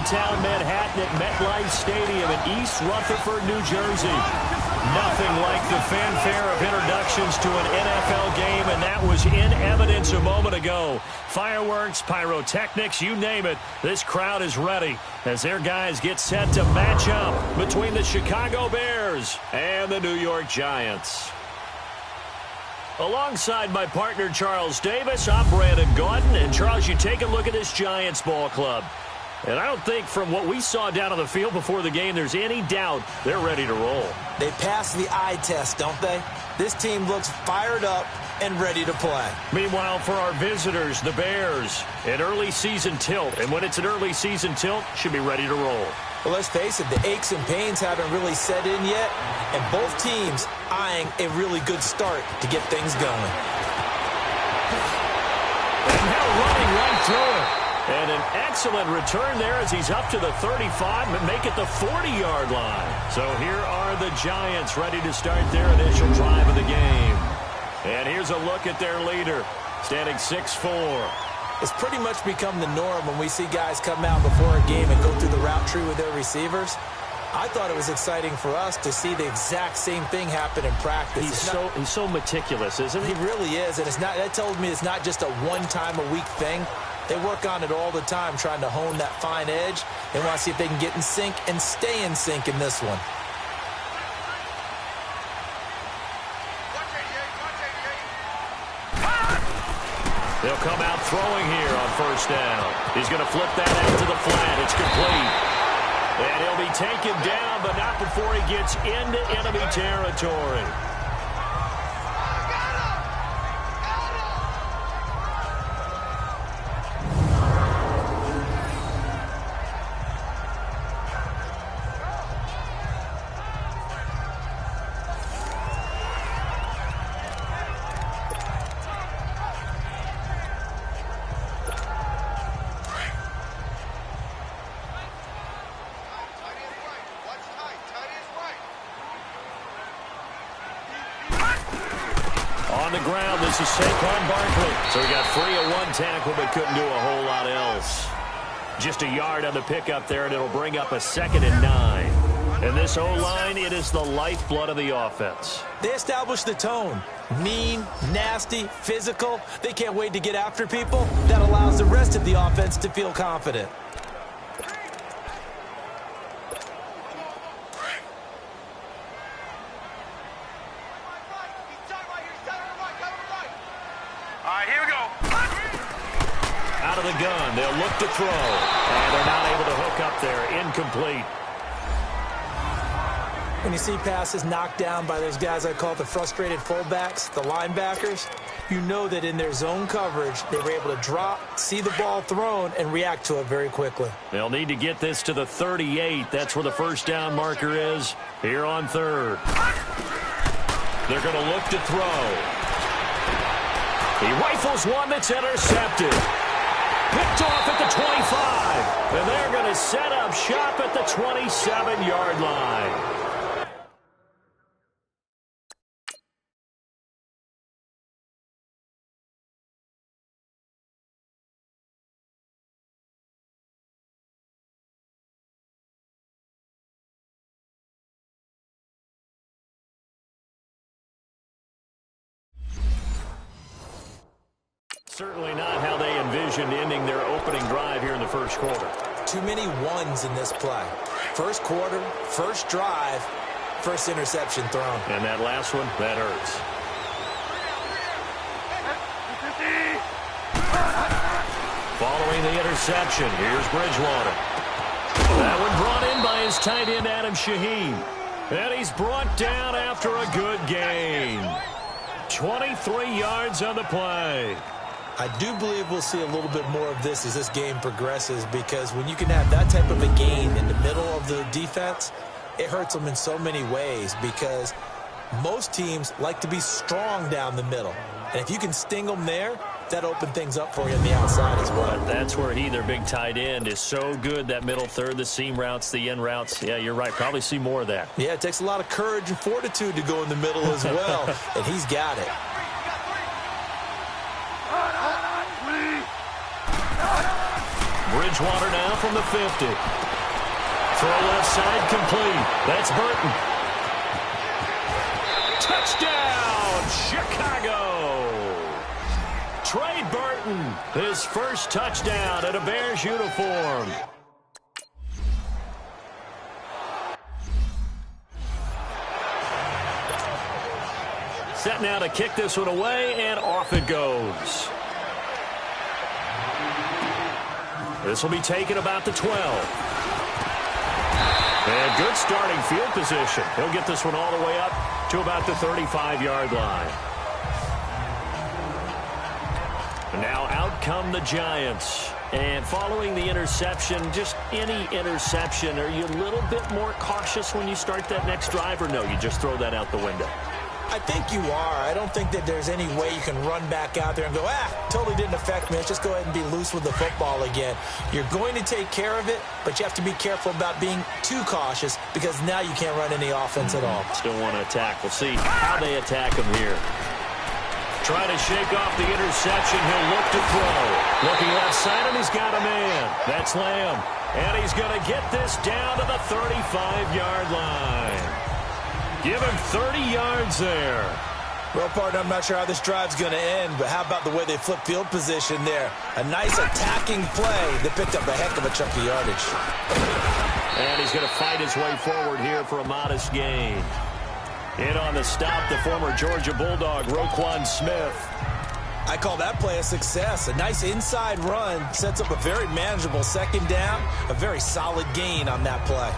downtown Manhattan at MetLife Stadium in East Rutherford, New Jersey. Nothing like the fanfare of introductions to an NFL game, and that was in evidence a moment ago. Fireworks, pyrotechnics, you name it. This crowd is ready as their guys get set to match up between the Chicago Bears and the New York Giants. Alongside my partner, Charles Davis, I'm Brandon Gaudin. And, Charles, you take a look at this Giants ball club. And I don't think from what we saw down on the field before the game there's any doubt they're ready to roll. They passed the eye test, don't they? This team looks fired up and ready to play. Meanwhile, for our visitors, the Bears, an early season tilt. And when it's an early season tilt, should be ready to roll. Well, let's face it, the aches and pains haven't really set in yet. And both teams eyeing a really good start to get things going. And now running right through it. And an excellent return there as he's up to the 35, but make it the 40-yard line. So here are the Giants ready to start their initial drive of the game. And here's a look at their leader, standing 6'4". It's pretty much become the norm when we see guys come out before a game and go through the route tree with their receivers. I thought it was exciting for us to see the exact same thing happen in practice. He's so meticulous, isn't he? He really is, and that tells me it's not just a one-time-a-week thing. They work on it all the time, trying to hone that fine edge. They want to see if they can get in sync and stay in sync in this one. They'll come out throwing here on first down. He's going to flip that out to the flat. It's complete. And he'll be taken down, but not before he gets into enemy territory. On the ground, this is Saquon Barkley. So he got free of one tackle, but couldn't do a whole lot else. Just a yard on the pickup there, and it'll bring up a 2nd and 9. And this O-line, it is the lifeblood of the offense. They established the tone. Mean, nasty, physical. They can't wait to get after people. That allows the rest of the offense to feel confident. Out of the gun, they'll look to throw. And they're not able to hook up there. Incomplete. When you see passes knocked down by those guys I call the frustrated fullbacks, the linebackers, you know that in their zone coverage, they were able to drop, see the ball thrown, and react to it very quickly. They'll need to get this to the 38. That's where the first down marker is here on 3rd. They're going to look to throw. He rifles one that's intercepted. Picked off at the 25. And they're going to set up shop at the 27-yard line. Certainly not how they envisioned ending their opening drive here in the first quarter. Too many ones in this play. First quarter, first drive, first interception thrown. And that last one, that hurts. Following the interception, here's Bridgewater. That one brought in by his tight end, Adam Shaheen. And he's brought down after a good gain. 23 yards on the play. I do believe we'll see a little bit more of this as this game progresses, because when you can have that type of a gain in the middle of the defense, it hurts them in so many ways, because most teams like to be strong down the middle. And if you can sting them there, that opens things up for you on the outside as well. But that's where he, their big tight end, is so good, that middle third, the seam routes, the end routes. Yeah, you're right. Probably see more of that. Yeah, it takes a lot of courage and fortitude to go in the middle as well, and he's got it. Bridgewater now from the 50. Throw left side complete. That's Burton. Touchdown, Chicago. Trey Burton, his first touchdown in a Bears uniform. Set now to kick this one away, and off it goes. This will be taken about the 12. And good starting field position. He'll get this one all the way up to about the 35-yard line. And now out come the Giants. And following the interception, just any interception, are you a little bit more cautious when you start that next drive, or no, you just throw that out the window? I think you are. I don't think that there's any way you can run back out there and go, totally didn't affect me. Let's just go ahead and be loose with the football again. You're going to take care of it, but you have to be careful about being too cautious because now you can't run any offense at all. Still want to attack. We'll see how they attack him here. Trying to shake off the interception. He'll look to throw. Looking left side, and he's got a man. That's Lamb. And he's going to get this down to the 35-yard line. Give him 30 yards there. Well, partner, I'm not sure how this drive's going to end, but how about the way they flip field position there? A nice attacking play. They picked up a heck of a chunk of yardage. And he's going to fight his way forward here for a modest gain. In on the stop, the former Georgia Bulldog, Roquan Smith. I call that play a success. A nice inside run sets up a very manageable second down. A very solid gain on that play.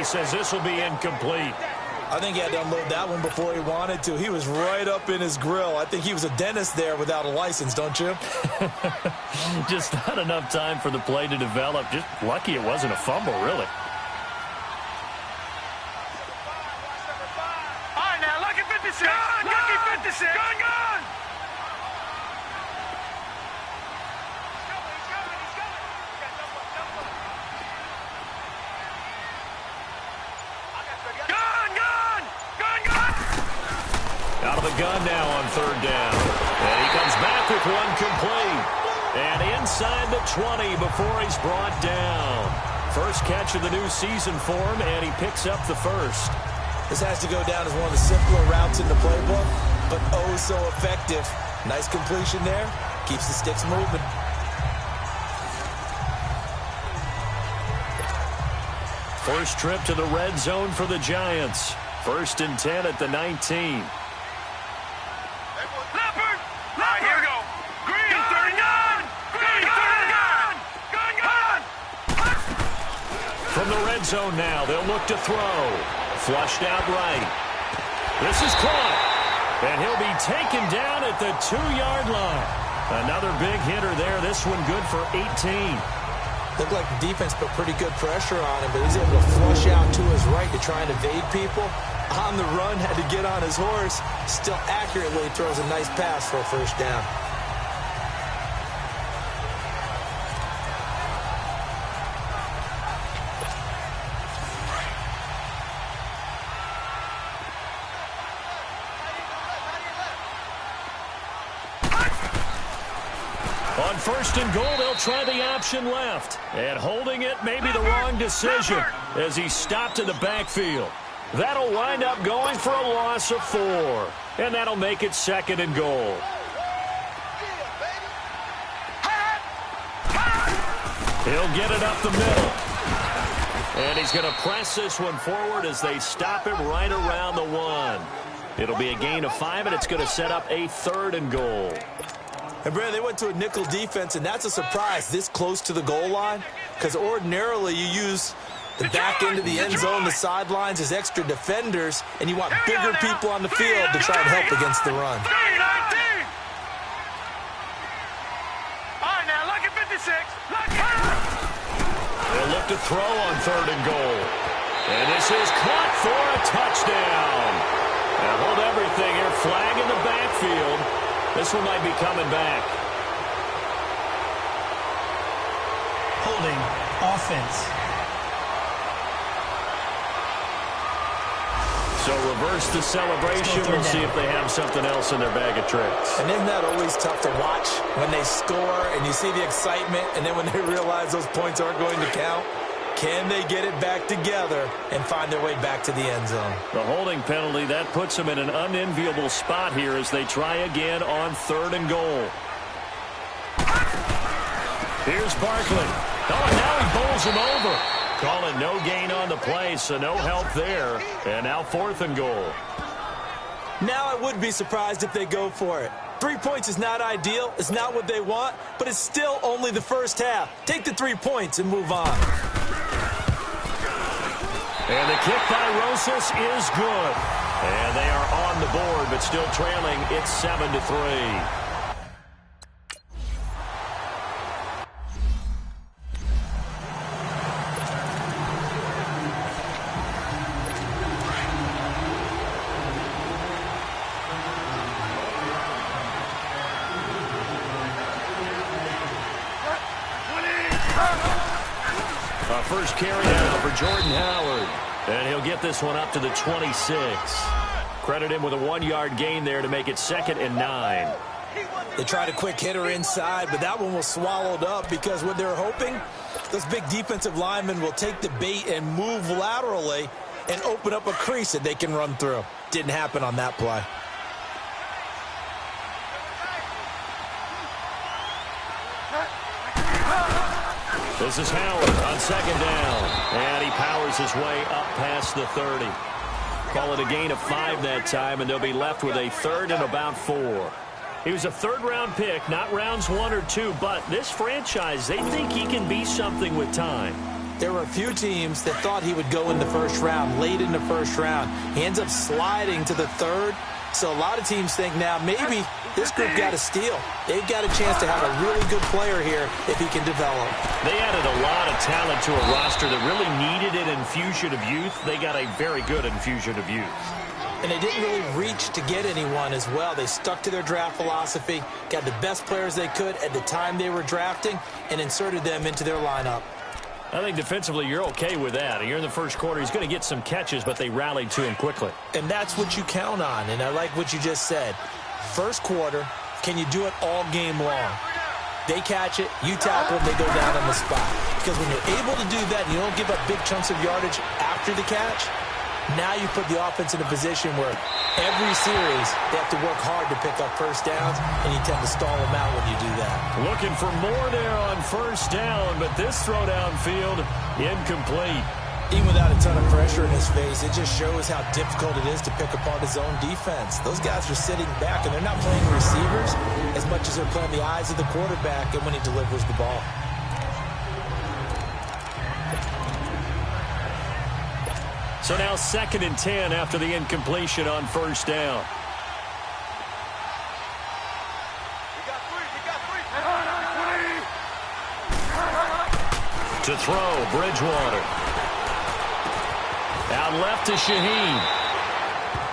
Says this will be incomplete. I think he had to unload that one before he wanted to. He was right up in his grill. I think he was a dentist there without a license, don't you? Just not enough time for the play to develop. Just lucky it wasn't a fumble, really. All right, now, lucky 56. Lucky 56. Gun, gun. Out of the gun now on third down. And he comes back with one complete. And inside the 20 before he's brought down. First catch of the new season for him, and he picks up the first. This has to go down as one of the simpler routes in the playbook, but oh so effective. Nice completion there. Keeps the sticks moving. First trip to the red zone for the Giants. 1st and 10 at the 19. From the red zone now, they'll look to throw. Flushed out right. This is caught. And he'll be taken down at the 2-yard line. Another big hitter there. This one good for 18. Looked like the defense put pretty good pressure on him, but he's able to flush out to his right to try and evade people. On the run, had to get on his horse. Still accurately throws a nice pass for a first down. On 1st and goal, they'll try the option left. And holding it may be the wrong decision as he stopped in the backfield. That'll wind up going for a loss of 4. And that'll make it 2nd and goal. He'll get it up the middle. And he's going to press this one forward as they stop him right around the 1. It'll be a gain of 5, and it's going to set up a 3rd and goal. And, Brad, they went to a nickel defense, and that's a surprise this close to the goal line because ordinarily you use the back end of the end zone, the sidelines as extra defenders, and you want bigger people on the field to try and help against the run. All right, now, lucky 56. They'll look to throw on 3rd and goal. And this is caught for a touchdown. Now hold everything here. Flag in the backfield. This one might be coming back. holding offense. So reverse the celebration. We'll see if they have something else in their bag of tricks. And isn't that always tough to watch when they score and you see the excitement, and then when they realize those points aren't going to count? Can they get it back together and find their way back to the end zone? The holding penalty, that puts them in an unenviable spot here as they try again on 3rd and goal. Here's Barkley. Oh, and now he bowls him over. Call it no gain on the play, so no help there. And now 4th and goal. Now I would be surprised if they go for it. 3 points is not ideal. It's not what they want, but it's still only the first half. Take the 3 points and move on. And the kick by Rosas is good. And they are on the board, but still trailing. It's 7-3. First carry now for Jordan Howard. And he'll get this one up to the 26. Credit him with a 1-yard gain there to make it 2nd and 9. They tried a quick hitter inside, but that one was swallowed up because what they're hoping, those big defensive linemen will take the bait and move laterally and open up a crease that they can run through. Didn't happen on that play. This is Howard on 2nd down. And he powers his way up past the 30. Call it a gain of 5 that time, and they'll be left with a 3rd and about 4. He was a 3rd-round pick, not rounds 1 or 2, but this franchise, they think he can be something with time. There were a few teams that thought he would go in the 1st round, late in the 1st round. He ends up sliding to the 3rd. So a lot of teams think now maybe this group got a steal. They've got a chance to have a really good player here if he can develop. They added a lot of talent to a roster that really needed an infusion of youth. They got a very good infusion of youth. And they didn't really reach to get anyone as well. They stuck to their draft philosophy, got the best players they could at the time they were drafting, and inserted them into their lineup. I think defensively you're okay with that. You're in the 1st quarter. He's going to get some catches, but they rallied to him quickly. And that's what you count on, and I like what you just said. 1st quarter, can you do it all game long? They catch it, you tackle it, they go down on the spot. Because when you're able to do that and you don't give up big chunks of yardage after the catch, now you put the offense in a position where every series they have to work hard to pick up 1st downs, and you tend to stall them out when you do that. Looking for more there on 1st down, but this throw downfield incomplete. Even without a ton of pressure in his face, it just shows how difficult it is to pick apart his own defense. Those guys are sitting back, and they're not playing receivers as much as they're playing the eyes of the quarterback and when he delivers the ball. So now 2nd and 10 after the incompletion on 1st down. To throw, Bridgewater. Out left to Shaheen.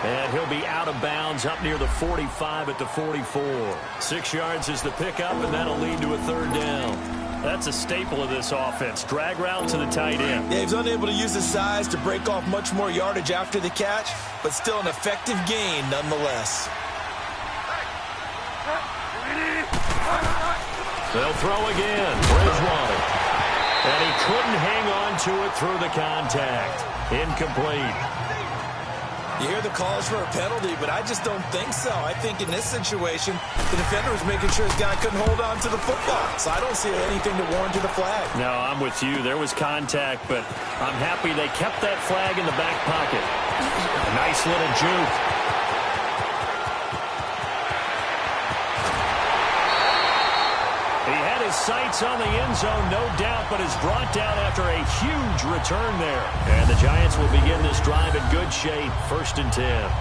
And he'll be out of bounds up near the 45 at the 44. 6 yards is the pickup, and that'll lead to a 3rd down. That's a staple of this offense. Drag route to the tight end. Yeah, he's unable to use his size to break off much more yardage after the catch, but still an effective gain nonetheless. They'll throw again. Bridgewater. And he couldn't hang on to it through the contact. Incomplete. You hear the calls for a penalty, but I just don't think so. I think in this situation, the defender was making sure his guy couldn't hold on to the football. So I don't see anything to warrant to the flag. No, I'm with you. There was contact, but I'm happy they kept that flag in the back pocket. A nice little juke. He had his sights on the end zone, no doubt, but is brought down after a huge return there. And the Giants will begin this drive in good shape. 1st and 10.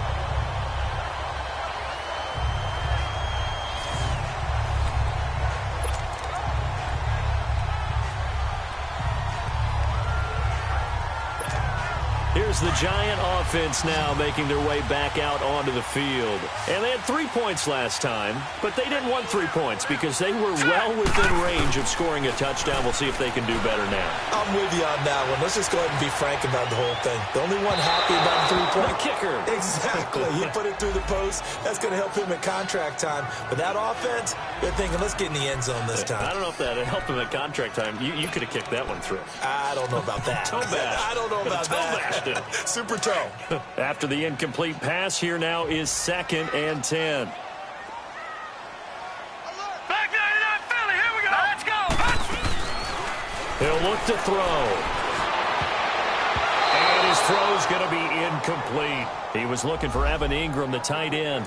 Here's the Giant offense now making their way back out onto the field. And they had 3 points last time, but they didn't want 3 points because they were well within range of scoring a touchdown. We'll see if they can do better now. I'm with you on that one. Let's just go ahead and be frank about the whole thing. The only one happy about the 3-point kicker. Exactly. He put it through the post. That's going to help him at contract time. But that offense, they're thinking, let's get in the end zone this time. I don't know if that helped him at contract time. You could have kicked that one through. I don't know about that. Toe bash. I don't know about that. Super toe. After the incomplete pass, here now is 2nd and 10. Back 99 Philly, here we go. Let's go. He'll look to throw. And his throw's going to be incomplete. He was looking for Evan Ingram, the tight end.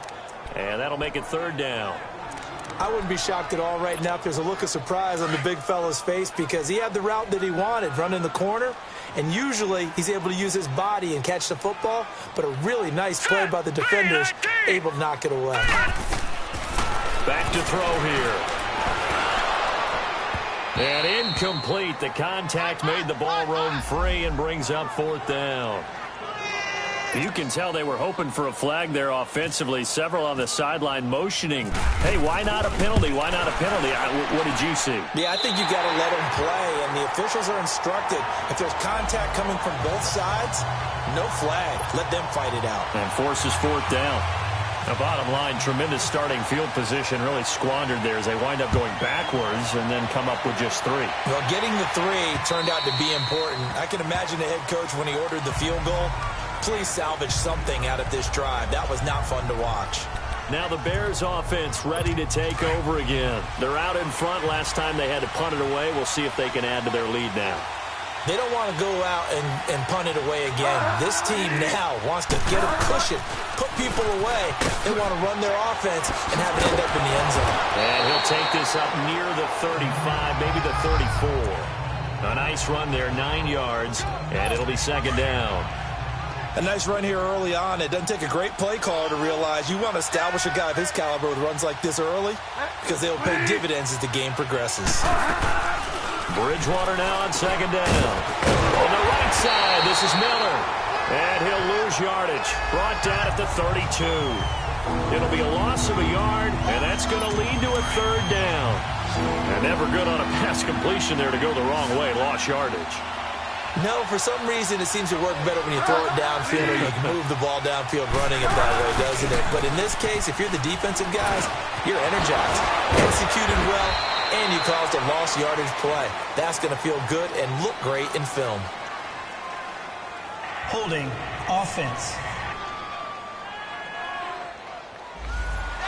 And that'll make it 3rd down. I wouldn't be shocked at all right now if there's a look of surprise on the big fella's face because he had the route that he wanted, running the corner. And usually he's able to use his body and catch the football, but a really nice play by the defenders, able to knock it away. Back to throw here. And incomplete. The contact made the ball roam free and brings up 4th down. You can tell they were hoping for a flag there offensively. Several on the sideline motioning. Hey, why not a penalty? Why not a penalty? What did you see? Yeah, I think you got to let them play, and the officials are instructed. If there's contact coming from both sides, no flag. Let them fight it out. And forces 4th down. The bottom line, tremendous starting field position, really squandered there as they wind up going backwards and then come up with just 3. Well, getting the 3 turned out to be important. I can imagine the head coach when he ordered the field goal. Please salvage something out of this drive. That was not fun to watch. Now the Bears offense ready to take over again. They're out in front. Last time they had to punt it away. We'll see if they can add to their lead now. They don't want to go out and punt it away again. This team now wants to get it, push it, put people away. They want to run their offense and have it end up in the end zone. And he'll take this up near the 35, maybe the 34. A nice run there, 9 yards, and it'll be 2nd down. A nice run here early on. It doesn't take a great play caller to realize you want to establish a guy of his caliber with runs like this early because they'll pay dividends as the game progresses. Bridgewater now on 2nd down. On the right side, this is Miller. And he'll lose yardage. Brought down at the 32. It'll be a loss of a yard, and that's going to lead to a 3rd down. And never good on a pass completion there to go the wrong way. Lost yardage. No, for some reason it seems to work better when you throw it downfield or you can move the ball downfield running it that way, doesn't it? But in this case, if you're the defensive guys, you're energized, executed well, and you caused a lost yardage play. That's going to feel good and look great in film. Holding offense.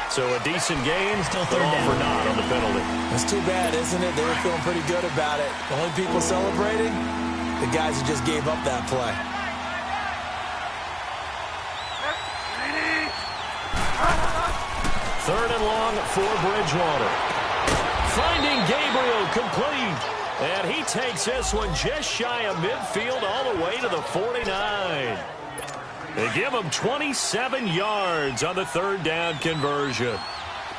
So a decent game, Still but 3rd all down. for naught on the penalty. That's too bad, isn't it? They were feeling pretty good about it. The only people celebrating, the guys who just gave up that play. Third and long for Bridgewater. Finding Gabriel complete. And he takes this one just shy of midfield all the way to the 49. They give him 27 yards on the 3rd down conversion.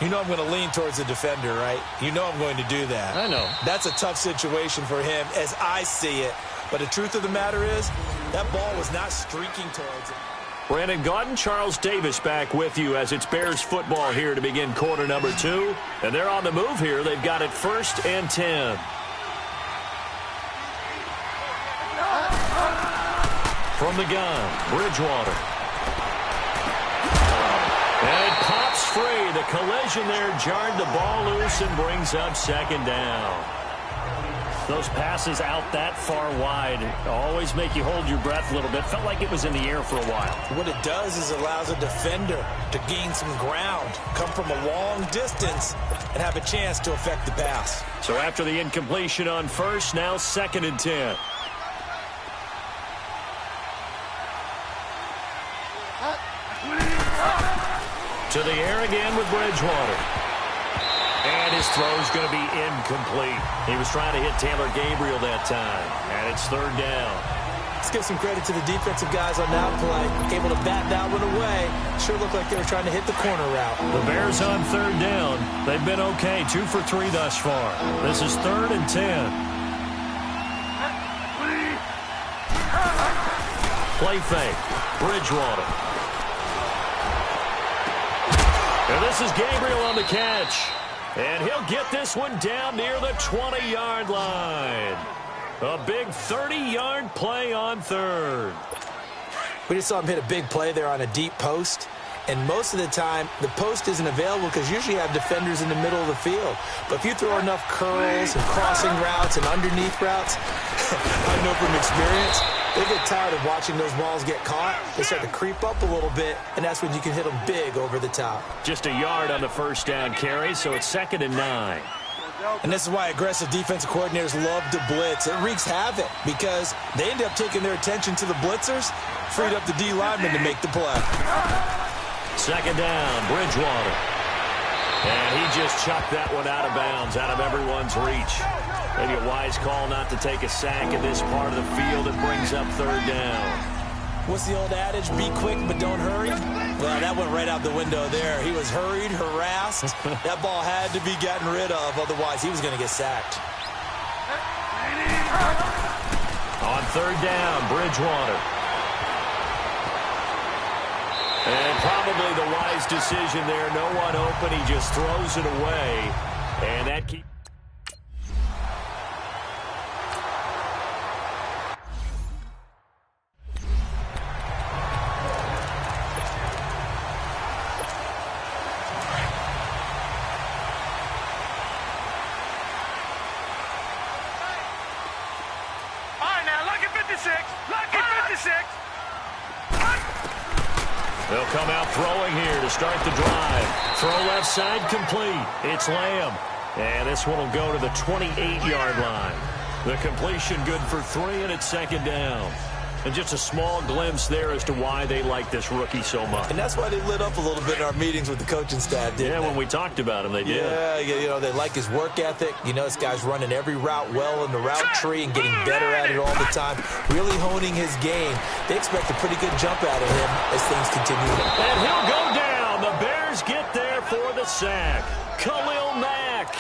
You know I'm going to lean towards the defender, right? You know I'm going to do that. I know. That's a tough situation for him as I see it. But the truth of the matter is, that ball was not streaking towards him. Brandon Gaudin, Charles Davis back with you as it's Bears football here to begin quarter number 2. And they're on the move here. They've got it 1st and 10. From the gun, Bridgewater. And it pops free. The collision there jarred the ball loose and brings up 2nd down. Those passes out that far wide always make you hold your breath a little bit. Felt like it was in the air for a while. What it does is allows a defender to gain some ground, come from a long distance, and have a chance to affect the pass. So after the incompletion on 1st, now 2nd and 10. To the air again with Bridgewater. And his throw's going to be incomplete. He was trying to hit Taylor Gabriel that time. And it's 3rd down. Let's give some credit to the defensive guys on that play. Able to bat that one away. Sure looked like they were trying to hit the corner route. The Bears on 3rd down. They've been okay. 2 for 3 thus far. This is 3rd and 10. Play fake. Bridgewater. And this is Gabriel on the catch. And he'll get this one down near the 20-yard line. A big 30-yard play on third. We just saw him hit a big play there on a deep post. And most of the time, the post isn't available because usually you have defenders in the middle of the field. But if you throw enough curls and crossing routes and underneath routes, I know from experience, they get tired of watching those balls get caught. They start to creep up a little bit, and that's when you can hit them big over the top. Just a yard on the first down carry, so it's 2nd and 9. And this is why aggressive defensive coordinators love to blitz. It wreaks havoc because they end up taking their attention to the blitzers, freed up the D lineman to make the play. 2nd down, Bridgewater. And he just chucked that one out of bounds, out of everyone's reach. Maybe a wise call not to take a sack in this part of the field. It brings up 3rd down. What's the old adage? Be quick, but don't hurry? Well, that went right out the window there. He was hurried, harassed. That ball had to be gotten rid of, otherwise he was going to get sacked. On 3rd down, Bridgewater. And probably the wise decision there. No one open. He just throws it away. And that keeps... All right, now, lucky 56. Lucky 56. They'll come out throwing here to start the drive. Throw left side complete. It's Lamb. And this one will go to the 28-yard line. The completion good for 3, and it's 2nd down. And just a small glimpse there as to why they like this rookie so much. And that's why they lit up a little bit in our meetings with the coaching staff, didn't they? When we talked about him, they did. Yeah, you know, they like his work ethic. You know, this guy's running every route well in the route tree and getting better at it all the time, really honing his game. They expect a pretty good jump out of him as things continue. And he'll go down. The Bears get there for the sack. Khalil Mack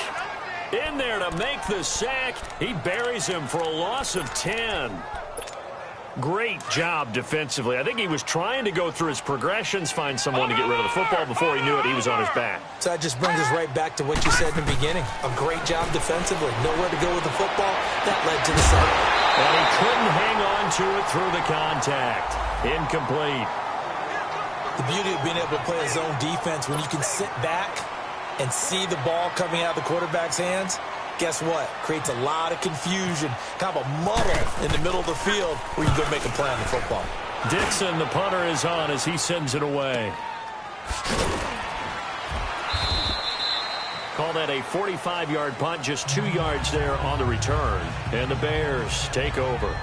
in there to make the sack. He buries him for a loss of 10. Great job defensively. I think he was trying to go through his progressions, find someone to get rid of the football. Before he knew it, he was on his back. So that just brings us right back to what you said in the beginning. A great job defensively. Nowhere to go with the football. That led to the sack. And he couldn't hang on to it through the contact. Incomplete. The beauty of being able to play a zone defense when you can sit back and see the ball coming out of the quarterback's hands, guess what? Creates a lot of confusion, kind of a muddle in the middle of the field where you go make a play on the football. Dixon, the punter, is on as he sends it away. Call that a 45-yard punt, just 2 yards there on the return. And the Bears take over.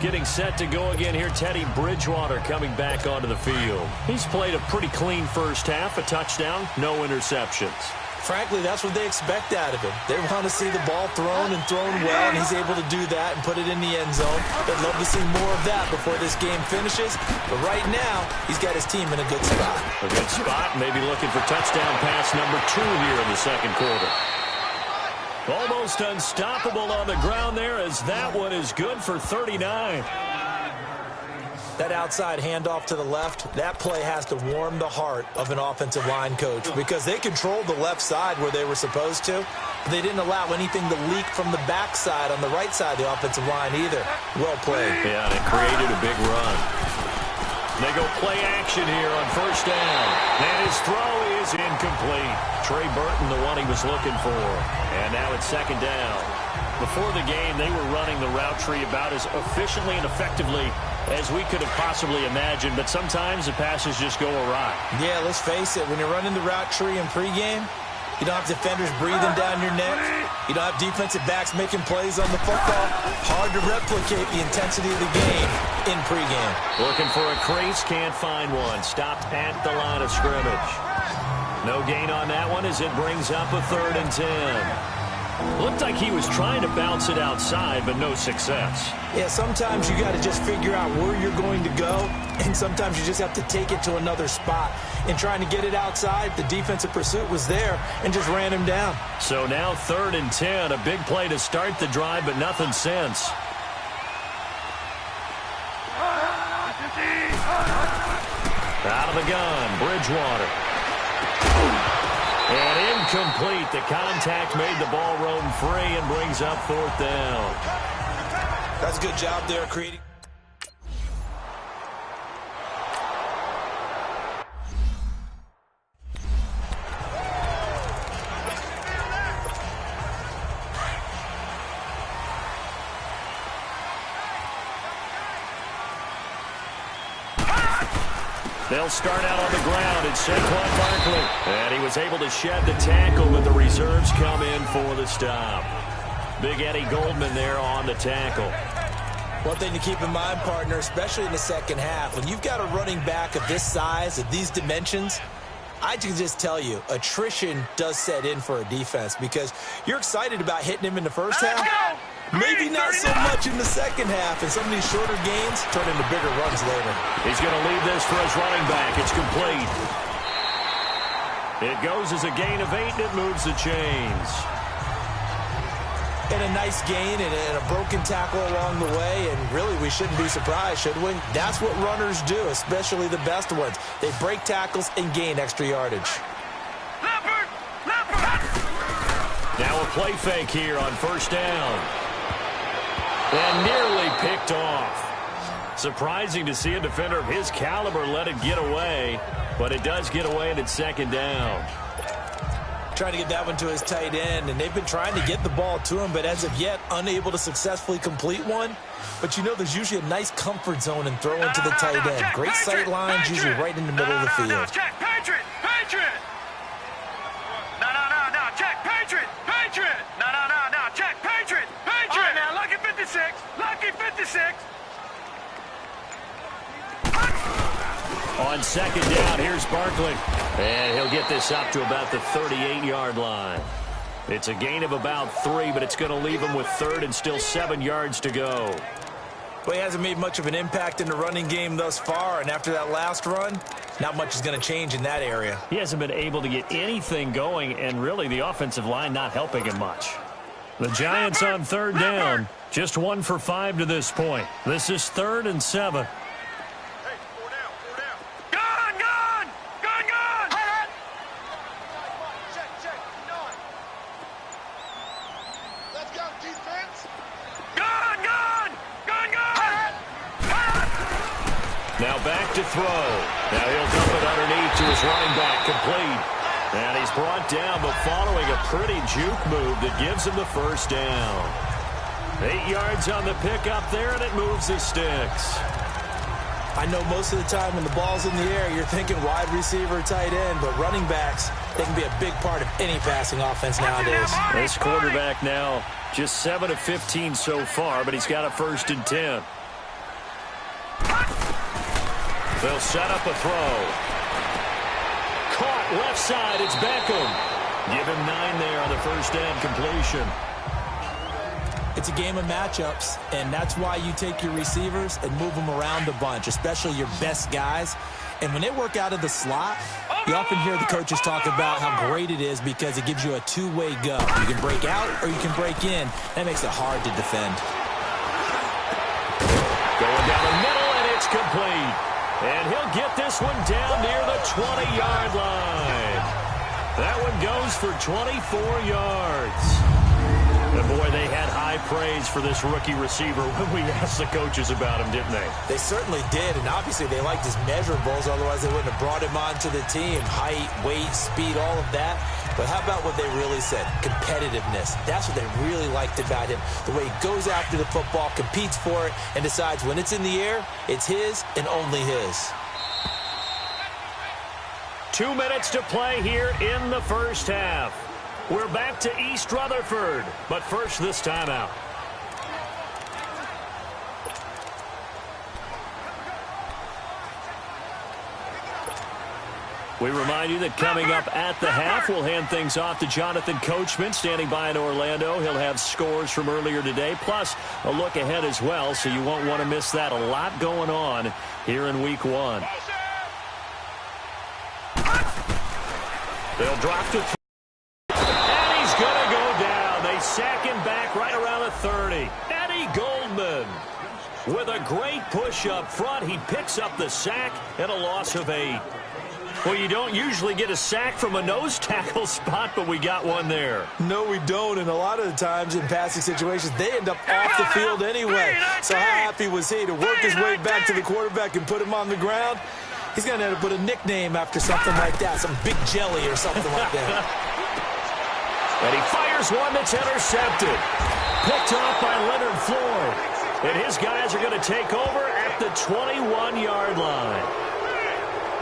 Getting set to go again here, Teddy Bridgewater coming back onto the field. He's played a pretty clean first half, a touchdown, no interceptions. Frankly, that's what they expect out of him. They want to see the ball thrown and thrown well, and he's able to do that and put it in the end zone. They'd love to see more of that before this game finishes. But right now, he's got his team in a good spot. A good spot, maybe looking for touchdown pass number 2 here in the 2nd quarter. Almost unstoppable on the ground there as that one is good for 39. That outside handoff to the left, that play has to warm the heart of an offensive line coach because they controlled the left side where they were supposed to, but they didn't allow anything to leak from the backside on the right side of the offensive line either. Well played. Yeah, and it created a big run. They go play action here on 1st down. And his throw is incomplete. Trey Burton, the one he was looking for. And now it's 2nd down. Before the game, they were running the route tree about as efficiently and effectively as we could have possibly imagined, but sometimes the passes just go awry. Yeah, let's face it. When you're running the route tree in pregame, you don't have defenders breathing down your neck. You don't have defensive backs making plays on the football. Hard to replicate the intensity of the game in pregame. Looking for a crease, can't find one. Stopped at the line of scrimmage. No gain on that one as it brings up a 3rd and 10. Looked like he was trying to bounce it outside, but no success. Yeah, sometimes you got to just figure out where you're going to go, and sometimes you just have to take it to another spot. In trying to get it outside, the defensive pursuit was there and just ran him down. So now 3rd and 10, a big play to start the drive, but nothing since. Out of the gun, Bridgewater. And incomplete. The contact made the ball roam free and brings up 4th down. That's a good job there creating. They'll start out on the ground. It's Saquon Barkley. And he was able to shed the tackle, but the reserves come in for the stop. Big Eddie Goldman there on the tackle. One thing to keep in mind, partner, especially in the second half, when you've got a running back of this size, of these dimensions, I can just tell you, attrition does set in for a defense because you're excited about hitting him in the first half. Maybe not so much in the second half, and some of these shorter gains turn into bigger runs later. He's going to leave this for his running back. It's complete. It goes as a gain of 8, and it moves the chains. And a nice gain and a broken tackle along the way, and really we shouldn't be surprised, should we? That's what runners do, especially the best ones. They break tackles and gain extra yardage. Now a play fake here on 1st down. And nearly picked off. Surprising to see a defender of his caliber let it get away, but it does get away and it's 2nd down. Trying to get that one to his tight end, and they've been trying to get the ball to him, but as of yet, unable to successfully complete one. But you know there's usually a nice comfort zone in throwing to the tight end. Great sight lines, usually right in the middle of the field. Check, Patriot! No, check, Patriot! No, check, Patriot! All right, now, lucky 56! On 2nd down, here's Barkley. And he'll get this up to about the 38-yard line. It's a gain of about 3, but it's going to leave him with 3rd and still 7 yards to go. Well, he hasn't made much of an impact in the running game thus far, and after that last run, not much is going to change in that area. He hasn't been able to get anything going, and really the offensive line not helping him much. The Giants on 3rd down, just 1 for 5 to this point. This is 3rd and 7. Now back to throw. Now he'll dump it underneath to his running back, complete. And he's brought down, but following a pretty juke move that gives him the 1st down. 8 yards on the pickup there, and it moves the sticks. I know most of the time when the ball's in the air, you're thinking wide receiver, tight end, but running backs, they can be a big part of any passing offense nowadays. This quarterback now just 7 of 15 so far, but he's got a 1st and 10. They'll set up a throw. Caught left side. It's Beckham. Give him 9 there on the 1st down completion. It's a game of matchups, and that's why you take your receivers and move them around a bunch, especially your best guys. And when they work out of the slot, you often hear the coaches talk about how great it is because it gives you a two-way go. You can break out or you can break in. That makes it hard to defend. Going down the middle, and it's complete. And he'll get this one down near the 20-yard line. That one goes for 24 yards. And boy, they had high praise for this rookie receiver when we asked the coaches about him, didn't they? They certainly did, and obviously they liked his measurables, otherwise they wouldn't have brought him onto the team. Height, weight, speed, all of that. But how about what they really said? Competitiveness. That's what they really liked about him. The way he goes after the football, competes for it, and decides when it's in the air, it's his and only his. 2 minutes to play here in the first half. We're back to East Rutherford, but first this timeout. We remind you that coming up at the half, we'll hand things off to Jonathan Coachman, standing by in Orlando. He'll have scores from earlier today, plus a look ahead as well, so you won't want to miss that. A lot going on here in Week 1. They'll drop to 3. Going to go down. They sack him back right around the 30. Eddie Goldman With a great push up front, he picks up the sack and a loss of 8. Well, you don't usually get a sack from a nose tackle spot, but we got one there. No, we don't, and a lot of the times in passing situations, they end up off the field anyway. So how happy was he to work his way back to the quarterback and put him on the ground? He's going to end up with a nickname after something like that, some Big Jelly or something like that. And he fires one that's intercepted. Picked off by Leonard Floyd. And his guys are going to take over at the 21-yard line.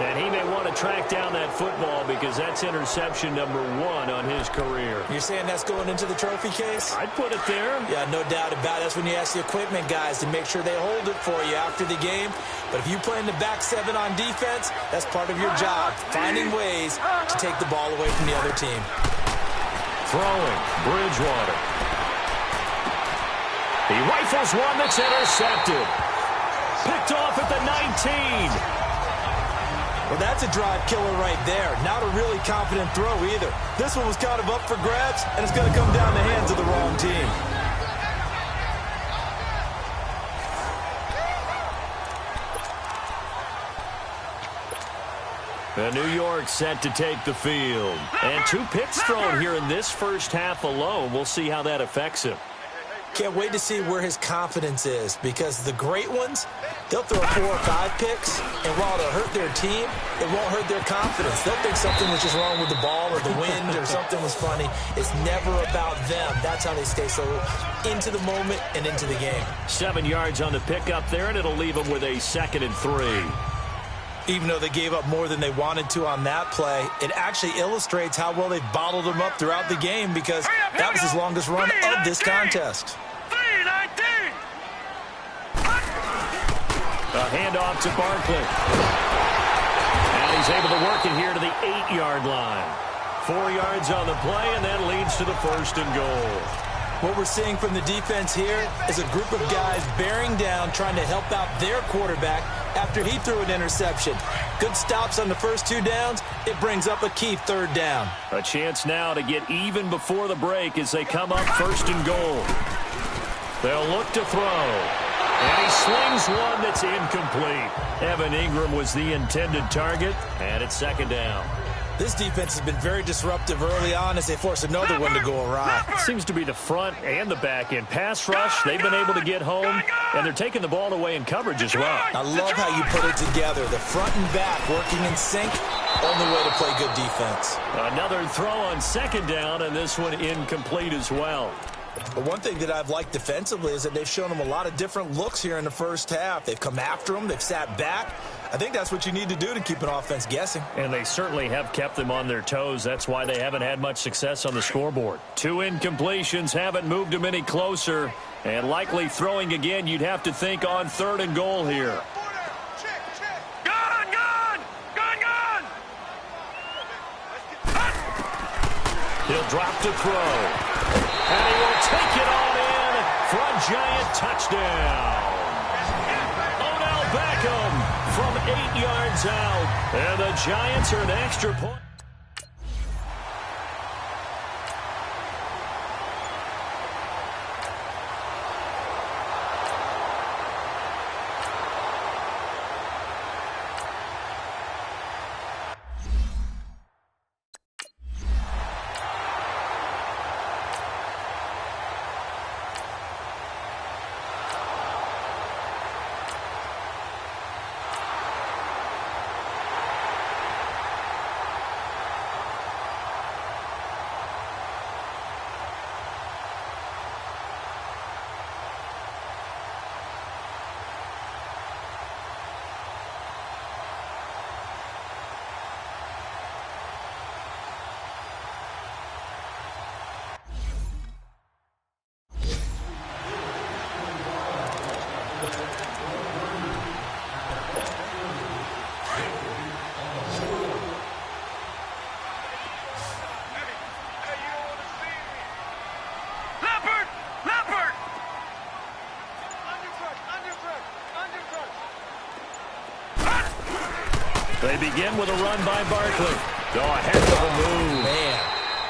And he may want to track down that football because that's interception number 1 on his career. You're saying that's going into the trophy case? I'd put it there. Yeah, no doubt about it. That's when you ask the equipment guys to make sure they hold it for you after the game. But if you play in the back 7 on defense, that's part of your job, finding ways to take the ball away from the other team. Throwing, Bridgewater. He rifles one that's intercepted. Picked off at the 19. Well, that's a drive killer right there. Not a really confident throw either. This one was kind of up for grabs, and it's going to come down the hands of the wrong team. And New York set to take the field. And 2 picks thrown here in this first half alone. We'll see how that affects him. Can't wait to see where his confidence is, because the great ones, they'll throw 4 or 5 picks, and while it'll hurt their team, it won't hurt their confidence. They'll think something was just wrong with the ball or the wind or something was funny. It's never about them. That's how they stay so into the moment and into the game. 7 yards on the pickup there, and it'll leave them with a 2nd and 3. Even though they gave up more than they wanted to on that play, it actually illustrates how well they've bottled them up throughout the game, because that was his longest run of this contest. A handoff to Barkley. And he's able to work it here to the 8-yard line. 4 yards on the play, and that leads to the 1st and goal. What we're seeing from the defense here is a group of guys bearing down, trying to help out their quarterback after he threw an interception. Good stops on the first 2 downs. It brings up a key 3rd down. A chance now to get even before the break as they come up 1st and goal. They'll look to throw. And he slings one that's incomplete. Evan Ingram was the intended target, and it's 2nd down. This defense has been very disruptive early on as they force another one to go awry. Seems to be the front and the back end. Pass rush, they've been able to get home, and they're taking the ball away in coverage as well. I love how you put it together. The front and back working in sync. Only way to play good defense. Another throw on 2nd down, and this one incomplete as well. But one thing that I've liked defensively is that they've shown them a lot of different looks here in the first half. They've come after them. They've sat back. I think that's what you need to do to keep an offense guessing. And they certainly have kept them on their toes. That's why they haven't had much success on the scoreboard. 2 incompletions haven't moved them any closer. And likely throwing again, you'd have to think on 3rd and goal here. He'll drop to throw. And he will take it on in for a giant touchdown. Odell Beckham from 8 yards out. And the Giants are an extra point. They begin with a run by Barkley. Go ahead of the move. Man.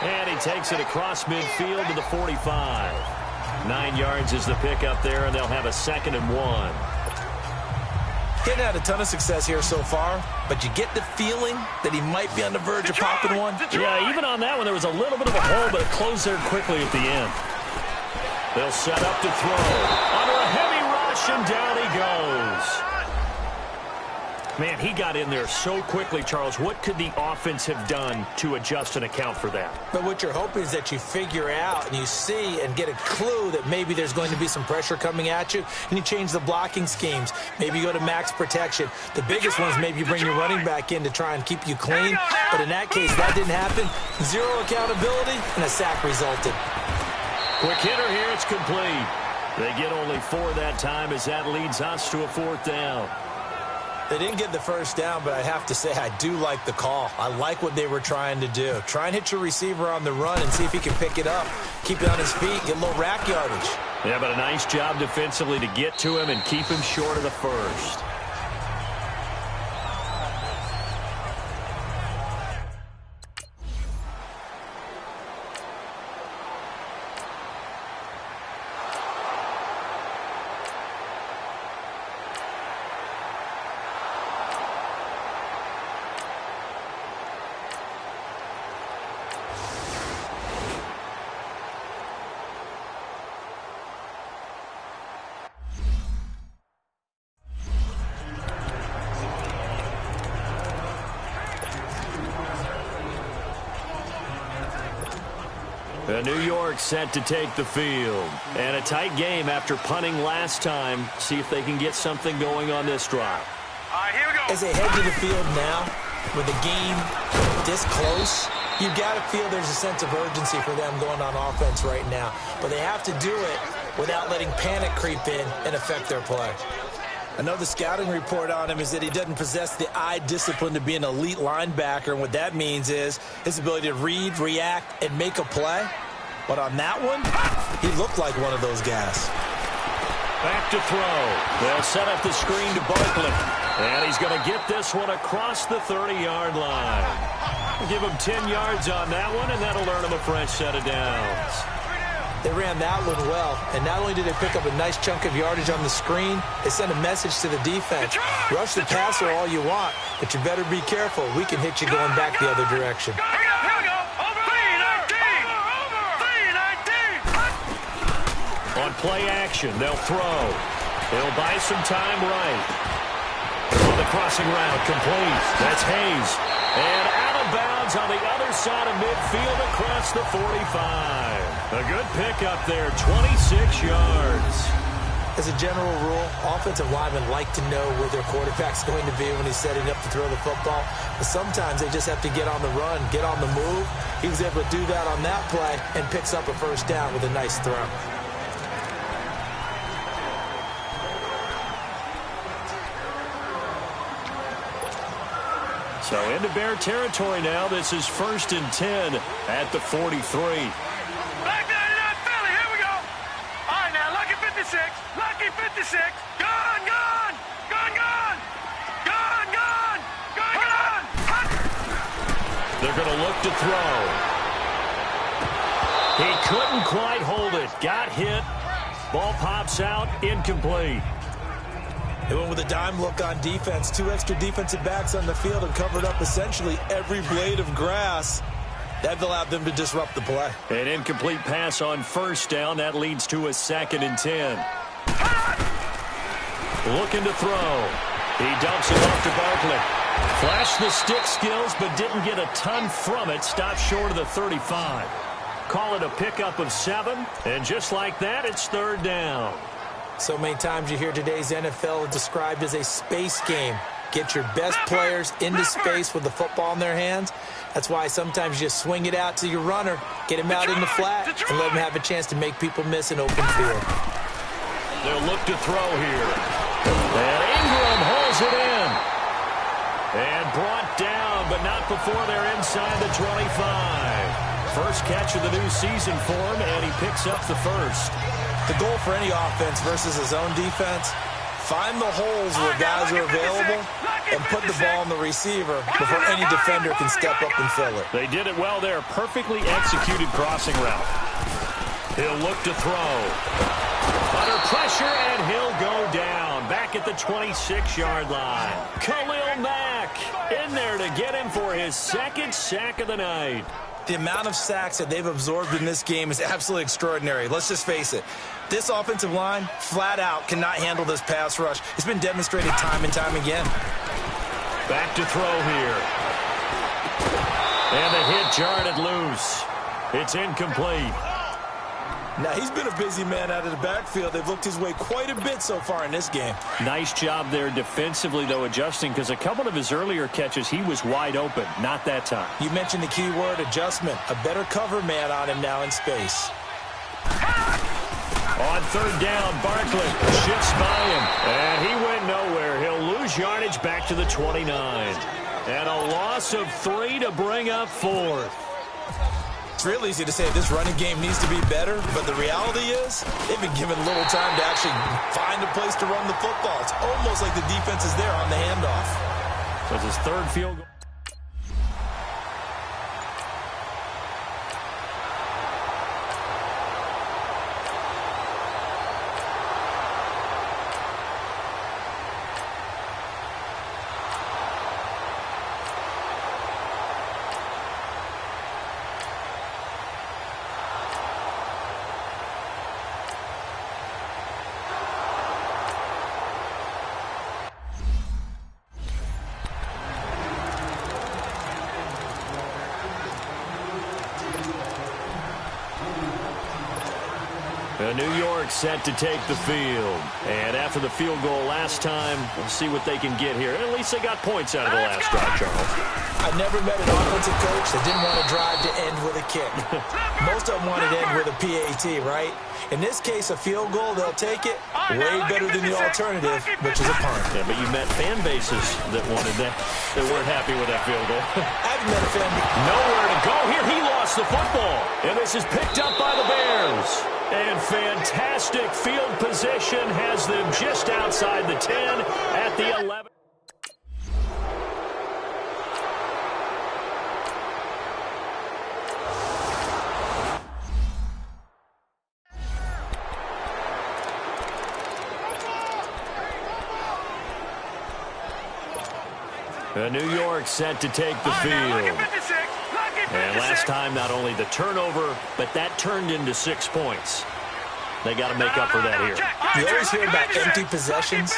And he takes it across midfield to the 45. 9 yards is the pickup there, and they'll have a 2nd and 1. He hasn't had a ton of success here so far, but you get the feeling that he might be on the verge of popping one. Yeah, even on that one, there was a little bit of a hole, but it closed there quickly at the end. They'll set up to throw. Under a heavy rush, and down he goes. Man, he got in there so quickly, Charles. What could the offense have done to adjust and account for that? But what you're hoping is that you figure out and you see and get a clue that maybe there's going to be some pressure coming at you, and you change the blocking schemes. Maybe you go to max protection. The biggest one is maybe you bring your running back in to try and keep you clean. But in that case, that didn't happen. Zero accountability, and a sack resulted. Quick hitter here. It's complete. They get only 4 that time as that leads us to a 4th down. They didn't get the first down, but I have to say I do like the call. I like what they were trying to do. Try and hit your receiver on the run and see if he can pick it up. Keep it on his feet, get a little rack yardage. Yeah, but a nice job defensively to get to him and keep him short of the first. New York set to take the field. And a tight game after punting last time. See if they can get something going on this drive. All right, here we go. As they head to the field now, with the game this close, you've got to feel there's a sense of urgency for them going on offense right now. But they have to do it without letting panic creep in and affect their play. I know the scouting report on him is that he doesn't possess the eye discipline to be an elite linebacker, and what that means is his ability to read, react, and make a play. But on that one, he looked like one of those guys. Back to throw. They'll set up the screen to Barkley. And he's going to get this one across the 30-yard line. Give him 10 yards on that one, and that'll earn him a fresh set of downs. They ran that one well, and not only did they pick up a nice chunk of yardage on the screen, they sent a message to the defense. Rush the passer all you want, but you better be careful. We can hit you going back the other direction. On play action, they'll throw. They'll buy some time right. On the crossing route, complete. That's Hayes. And out of bounds on the other side of midfield across the 45. A good pickup there, 26 yards. As a general rule, offensive linemen like to know where their quarterback's going to be when he's setting up to throw the football. But sometimes they just have to get on the run, get on the move. He was able to do that on that play and picks up a first down with a nice throw. So into Bear territory now. This is 1st and 10 at the 43. Back down to that Philly. Here we go. All right, now, lucky 56. Lucky 56. Gone, gone. Gone, gone. Gone, gone. Gone, gone. They're going to look to throw. He couldn't quite hold it. Got hit. Ball pops out. Incomplete. They went with a dime look on defense. 2 extra defensive backs on the field and covered up essentially every blade of grass. That allowed them to disrupt the play. An incomplete pass on first down. That leads to a 2nd and 10. Looking to throw. He dumps it off to Barkley. Flashed the stick skills, but didn't get a ton from it. Stopped short of the 35. Call it a pickup of 7. And just like that, it's 3rd down. So many times you hear today's NFL described as a space game. Get your best players into space with the football in their hands. That's why sometimes you just swing it out to your runner, get him out in the flat, and let him have a chance to make people miss an open field. They'll look to throw here. And Ingram holds it in. And brought down, but not before they're inside the 25. First catch of the new season for him, and he picks up the first. The goal for any offense versus his own defense, find the holes where guys are available and put the ball on the receiver before any defender can step up and fill it. They did it well there. Perfectly executed crossing route. He'll look to throw. Under pressure, and he'll go down. Back at the 26-yard line. Khalil Mack in there to get him for his second sack of the night. The amount of sacks that they've absorbed in this game is absolutely extraordinary. Let's just face it. This offensive line, flat out, cannot handle this pass rush. It's been demonstrated time and time again. Back to throw here. And the hit jarred it loose. It's incomplete. Now, he's been a busy man out of the backfield. They've looked his way quite a bit so far in this game. Nice job there defensively, though, adjusting, because a couple of his earlier catches, he was wide open. Not that time. You mentioned the key word, adjustment. A better cover man on him now in space. On third down, Barkley shifts by him, and he went nowhere. He'll lose yardage back to the 29. And a loss of 3 to bring up 4th. It's real easy to say this running game needs to be better, but the reality is they've been given little time to actually find a place to run the football. It's almost like the defense is there on the handoff. That's his third field goal. New York set to take the field. And after the field goal last time, we'll see what they can get here. At least they got points out of the last drive, Charles. I never met an offensive coach that didn't want to drive to end with a kick. Most of them wanted to end with a PAT, right? In this case, a field goal, they'll take it way better than the alternative, which is a punt. Yeah, but you met fan bases that wanted that. They weren't happy with that field goal. I haven't met a fan base. Nowhere to go here. He lost the football. And this is picked up by the Bears. And fantastic field position has them just outside the 10 at the 11. New York set to take the field. And last time, not only the turnover, but that turned into 6 points. They got to make up for that here. You always hear about empty possessions,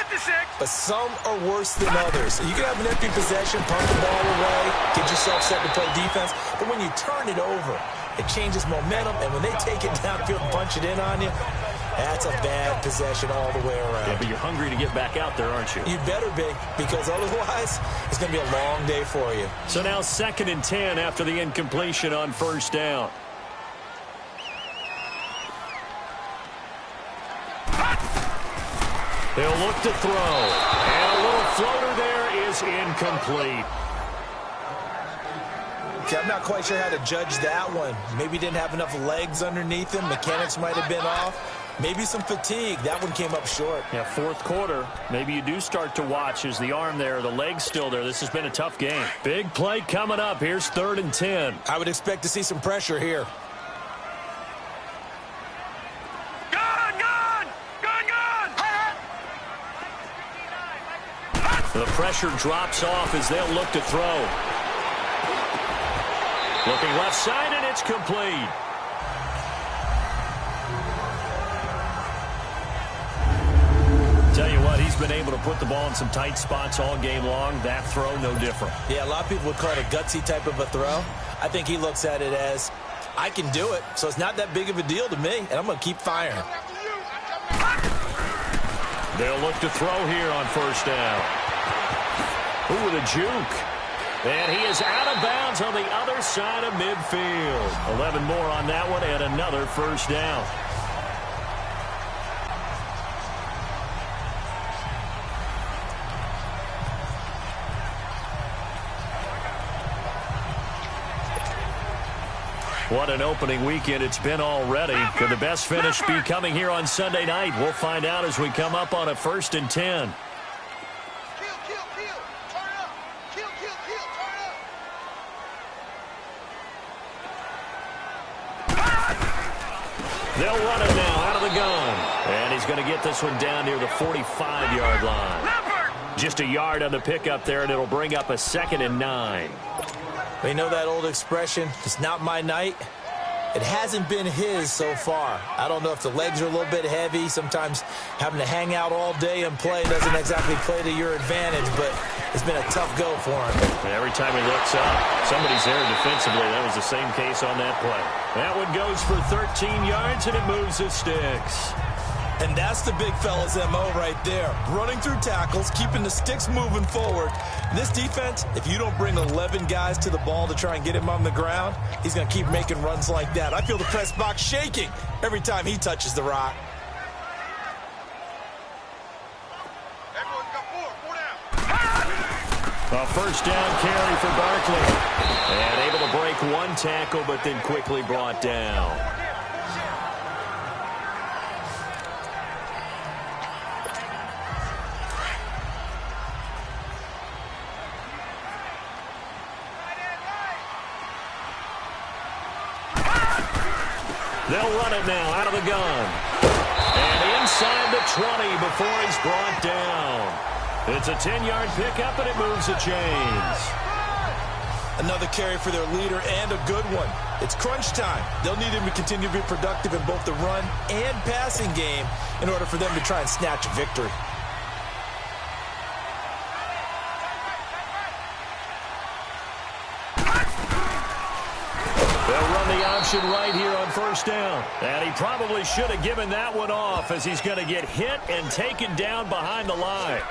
but some are worse than others. You can have an empty possession, punt the ball away, get yourself set to play defense, but when you turn it over, it changes momentum, and when they take it downfield and punch it in on you, that's a bad possession all the way around. Yeah, but you're hungry to get back out there, aren't you? You better be, because otherwise, it's going to be a long day for you. So now 2nd and 10 after the incompletion on first down. They'll look to throw. And a little floater there is incomplete. Okay, I'm not quite sure how to judge that one. Maybe didn't have enough legs underneath him. Mechanics might have been off. Maybe some fatigue. That one came up short. Yeah, 4th quarter. Maybe you do start to watch as the arm there, the leg's still there. This has been a tough game. Big play coming up. Here's 3rd and 10. I would expect to see some pressure here. The pressure drops off as they'll look to throw. Looking left side, and it's complete. Tell you what, he's been able to put the ball in some tight spots all game long. That throw, no different. Yeah, a lot of people would call it a gutsy type of a throw. I think he looks at it as, I can do it, so it's not that big of a deal to me, and I'm going to keep firing. They'll look to throw here on first down. Ooh, with a juke. And he is out of bounds on the other side of midfield. 11 more on that one and another first down. What an opening weekend it's been already. Could the best finish be coming here on Sunday night? We'll find out as we come up on a 1st and 10. They'll run it now out of the gun. And he's going to get this one down near the 45-yard line. Just a yard on the pickup there, and it'll bring up a 2nd and 9. You know that old expression, it's not my night? It hasn't been his so far. I don't know if the legs are a little bit heavy. Sometimes having to hang out all day and play doesn't exactly play to your advantage, but it's been a tough go for him. And every time he looks up, somebody's there defensively. That was the same case on that play. That one goes for 13 yards, and it moves the sticks. And that's the big fella's MO right there. Running through tackles, keeping the sticks moving forward. This defense, if you don't bring 11 guys to the ball to try and get him on the ground, he's going to keep making runs like that. I feel the press box shaking every time he touches the rock. A first down carry for Barkley. And able to break one tackle, but then quickly brought down. They'll run it now out of the gun. And inside the 20 before he's brought down. It's a 10-yard pickup, and it moves the chains. Another carry for their leader, and a good one. It's crunch time. They'll need him to continue to be productive in both the run and passing game in order for them to try and snatch a victory. They'll run the option right here on first down. And he probably should have given that one off, as he's going to get hit and taken down behind the line.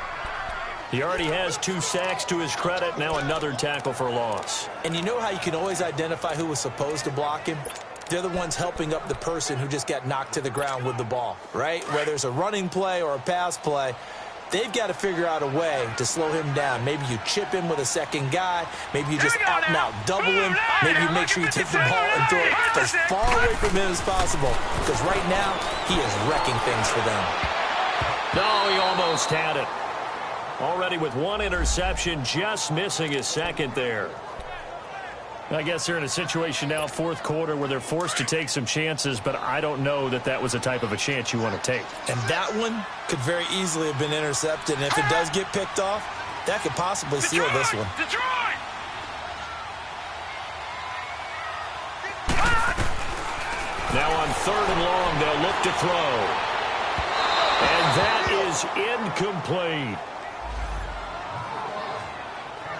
He already has 2 sacks to his credit. Now another tackle for loss. And you know how you can always identify who was supposed to block him? They're the ones helping up the person who just got knocked to the ground with the ball, right? Whether it's a running play or a pass play, they've got to figure out a way to slow him down. Maybe you chip him with a second guy. Maybe you just out and out double him. Maybe you make sure you take the ball and throw it as far away from him as possible. Because right now, he is wrecking things for them. No, he almost had it. Already with 1 interception, just missing his 2nd there. I guess they're in a situation now, 4th quarter, where they're forced to take some chances, but I don't know that that was the type of a chance you want to take. And that one could very easily have been intercepted, and if it does get picked off, that could possibly seal this one. Now on 3rd and long, they'll look to throw. And that is incomplete.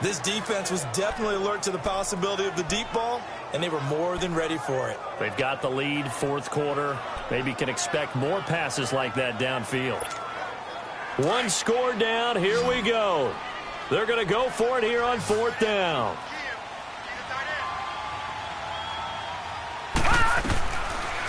This defense was definitely alert to the possibility of the deep ball, and they were more than ready for it. They've got the lead, 4th quarter. Maybe can expect more passes like that downfield. 1 score down. Here we go. They're going to go for it here on 4th down.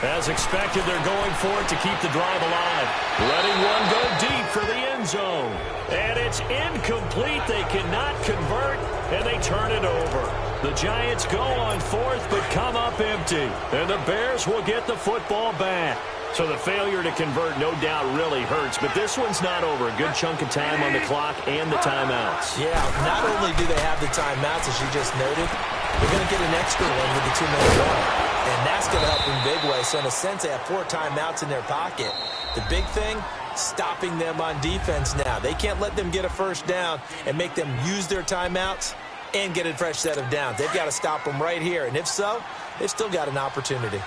As expected, they're going for it to keep the drive alive. Letting one go deep for the end zone. And it's incomplete. They cannot convert, and they turn it over. The Giants go on 4th, but come up empty. And the Bears will get the football back. So the failure to convert, no doubt, really hurts. But this one's not over. A good chunk of time on the clock and the timeouts. Yeah, not only do they have the timeouts, as you just noted, they're going to get an extra one with the 2-minute warning. And that's going to help in big ways. So in a sense, they have 4 timeouts in their pocket. The big thing, stopping them on defense now. They can't let them get a first down and make them use their timeouts and get a fresh set of downs. They've got to stop them right here. And if so, they've still got an opportunity.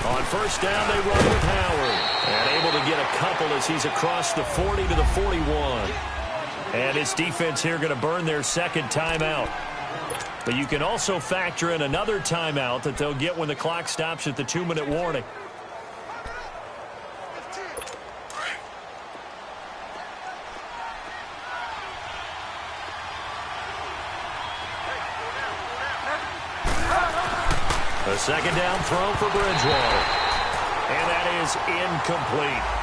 On first down, they run with Howard. And able to get a couple as he's across the 40 to the 41. And his defense here going to burn their 2nd timeout. But you can also factor in another timeout that they'll get when the clock stops at the 2-minute warning. A 2nd down throw for Bridgewater. And that is incomplete.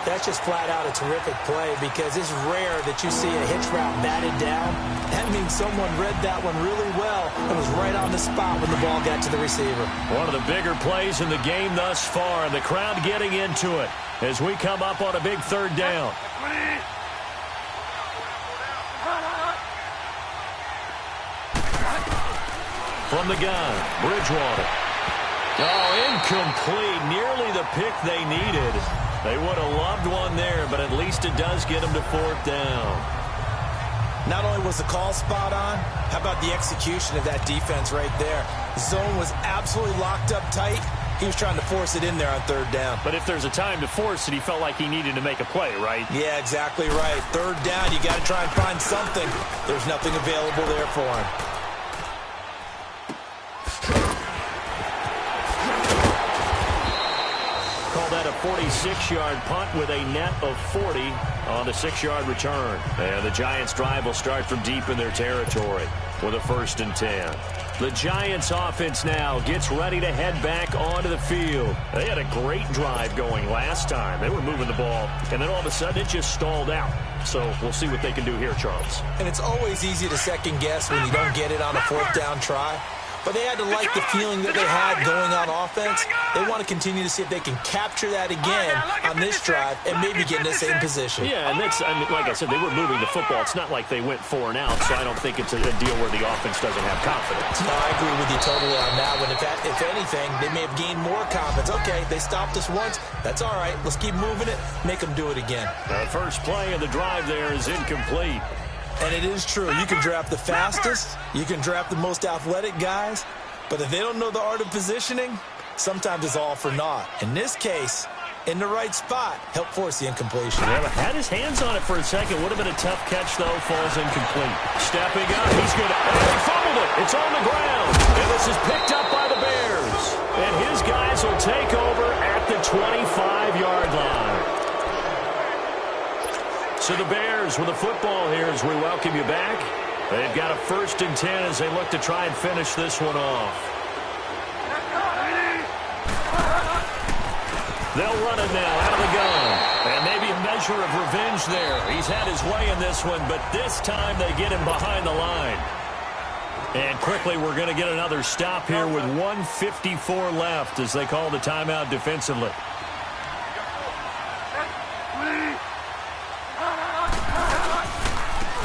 That's just flat out a terrific play, because it's rare that you see a hitch route batted down. That means someone read that one really well and was right on the spot when the ball got to the receiver. One of the bigger plays in the game thus far, and the crowd getting into it as we come up on a big 3rd down. From the gun, Bridgewater. Oh, incomplete. Nearly the pick they needed. They would have loved one there, but at least it does get them to 4th down. Not only was the call spot on, how about the execution of that defense right there? The zone was absolutely locked up tight. He was trying to force it in there on 3rd down. But if there's a time to force it, he felt like he needed to make a play, right? Yeah, exactly right. 3rd down, you got to try and find something. There's nothing available there for him. Call that a 46-yard punt with a net of 40 on the 6-yard return. And the Giants' drive will start from deep in their territory with a 1st and 10. The Giants' offense now gets ready to head back onto the field. They had a great drive going last time. They were moving the ball, and then all of a sudden it just stalled out. So we'll see what they can do here, Charles. And it's always easy to second-guess when you don't get it on a 4th down try. But they had to like the feeling that they had going on offense. They want to continue to see if they can capture that again on this drive and maybe get in the same position. Yeah, and that's, I mean, like I said, they were moving the football. It's not like they went 4 and out, so I don't think it's a deal where the offense doesn't have confidence. No, I agree with you totally on that one. If anything, they may have gained more confidence. Okay, they stopped us once. That's all right. Let's keep moving it. Make them do it again. The first play of the drive there is incomplete. And it is true. You can draft the fastest. You can draft the most athletic guys. But if they don't know the art of positioning, sometimes it's all for naught. In this case, in the right spot, help force the incompletion. Yeah, had his hands on it for a second. Would have been a tough catch, though. Falls incomplete. Stepping up. He's going to... He fumbled it. It's on the ground. And this is picked up by the Bears. And his guys will take over at the 25-yard line. So the Bears with the football here as we welcome you back. They've got a 1st and 10 as they look to try and finish this one off. They'll run it now out of the gun. And maybe a measure of revenge there. He's had his way in this one, but this time they get him behind the line. And quickly we're going to get another stop here with 1:54 left as they call the timeout defensively.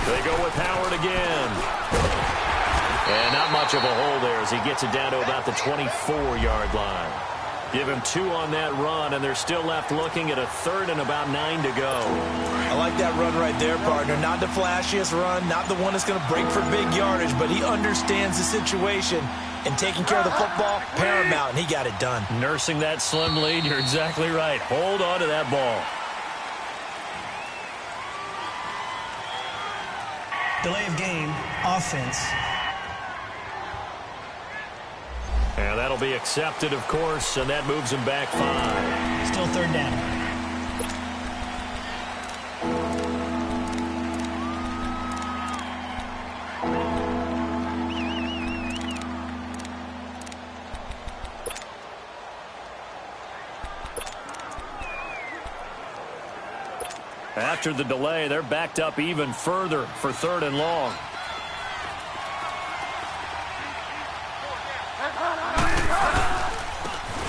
They go with Howard again. And not much of a hole there as he gets it down to about the 24-yard line. Give him 2 on that run, and they're still left looking at a 3rd and about 9 to go. I like that run right there, partner. Not the flashiest run, not the one that's going to break for big yardage, but he understands the situation. And taking care of the football, paramount, and he got it done. Nursing that slim lead, you're exactly right. Hold on to that ball. Delay of game, offense. And that'll be accepted, of course, and that moves him back 5. Still 3rd down. After the delay, they're backed up even further for 3rd and long.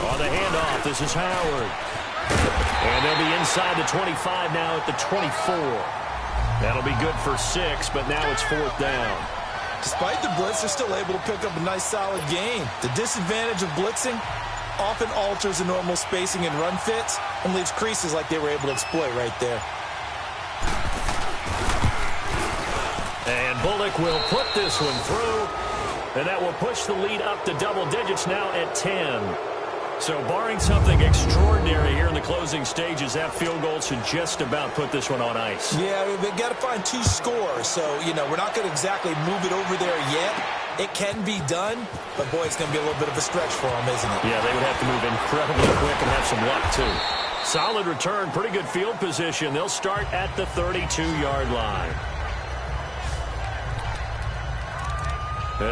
On the handoff, this is Howard. And they'll be inside the 25 now at the 24. That'll be good for 6, but now it's 4th down. Despite the blitz, they're still able to pick up a nice, solid gain. The disadvantage of blitzing often alters the normal spacing and run fits and leaves creases like they were able to exploit right there. And Bullock will put this one through, and that will push the lead up to double digits now at 10. So barring something extraordinary here in the closing stages, that field goal should just about put this one on ice. Yeah, we've got to find 2 scores. So, you know, we're not going to exactly move it over there yet. It can be done, but, boy, it's going to be a little bit of a stretch for them, isn't it? Yeah, they would have to move incredibly quick and have some luck, too. Solid return, pretty good field position. They'll start at the 32-yard line.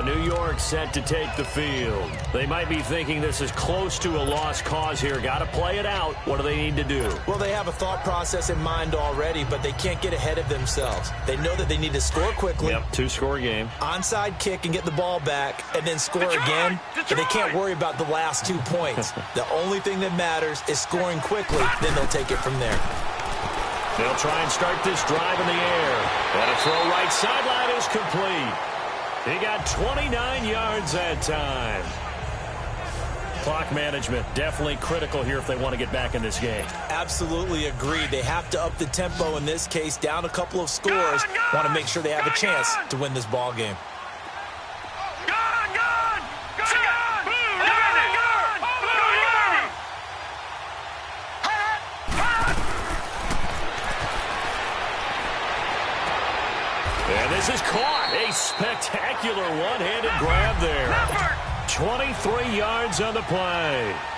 New York set to take the field. They might be thinking this is close to a lost cause here. Got to play it out. What do they need to do? Well, they have a thought process in mind already, but they can't get ahead of themselves. They know that they need to score quickly. Yep, 2-score game. Onside kick and get the ball back, and then score again. But they can't worry about the last 2 points. The only thing that matters is scoring quickly. Then they'll take it from there. They'll try and start this drive in the air. And a throw right sideline is complete. He got 29 yards that time. Clock management definitely critical here if they want to get back in this game. Absolutely agreed. They have to up the tempo in this case, down a couple of scores. Want to make sure they have a chance to win this ball game. And this is caught. A spectacular one-handed grab there. 23 yards on the play.